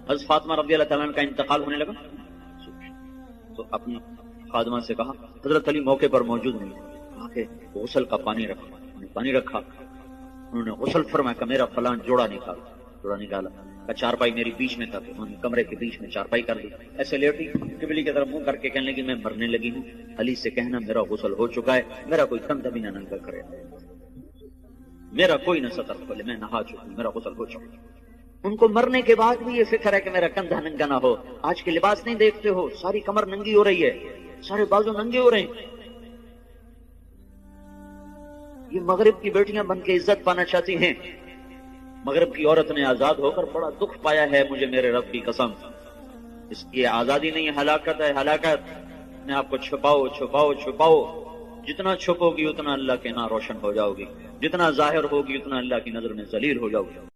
حضرت فاطمہ رضی اللہ تعالیٰ عنہ کا انتقال ہونے لگا تو اپنی خادمہ سے کہا، حضرت علی موقع پر موجود نہیں، کہا کہ غسل کا پانی رکھا، انہوں نے پانی رکھا، انہوں نے غسل فرمایا کہ میرا فلاں جوڑا نکالا کہ چارپائی میری بیچ میں تھا، تو انہوں نے کمرے کے بیچ میں چارپائی کر دی، ایسے لیٹی قبلے کی طرف منہ کر کے کہنے لگی میں مرنے لگی ہوں، علی سے کہنا میرا غسل ہو چکا ہے، میرا کوئی کندھا بھی نہ ننگا کرے، میرا کوئی نہ سطر کھولے، میں نہا چکا ہوں، میرا غسل ہو چکا ہے۔ ان کو مرنے کے بعد بھی یہ فکر ہے کہ میرا کندھا ننگا نہ ہو۔ آج کے لباس نہیں دیکھتے ہو، ساری کمر ننگی ہو رہی ہے، سارے بازو ننگے ہو رہے ہیں۔ یہ مغرب کی بیٹیاں بن کے عزت پانا چاہتی ہیں، مغرب کی عورت نے آزاد ہو کر بڑا دکھ پایا ہے، مجھے میرے رب کی قسم۔ اس کی آزادی نہیں، ہلاکت ہے، ہلاکت۔ میں آپ کو چھپاؤ چھپاؤ چھپاؤ، جتنا چھپو گی اتنا اللہ کے نام روشن ہو جاؤ گی، جتنا ظاہر ہوگی اتنا اللہ کی نظر میں ذلیل ہو جاؤ گی۔